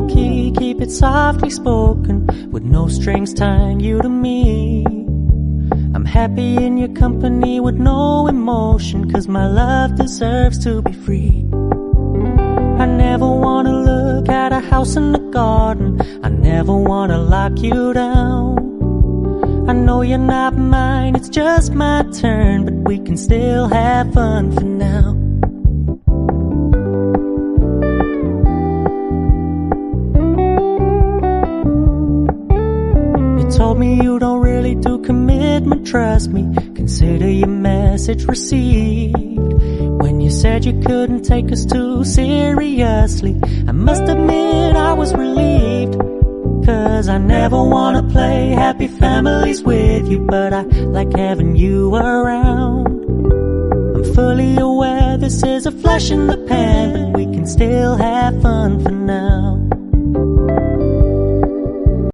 key, keep it softly spoken, with no strings tying you to me. I'm happy in your company with no emotion, 'cause my love deserves to be free. I never wanna look at a house in the garden, I never wanna lock you down. I know you're not mine, it's just my turn, but we can still have fun for now. You told me you don't really do commitment, trust me, consider your message received. When you said you couldn't take us too seriously, I must admit I was relieved. 'Cause I never wanna play happy families with you, but I like having you around. I'm fully aware this is a flash in the pan, but we can still have fun for now.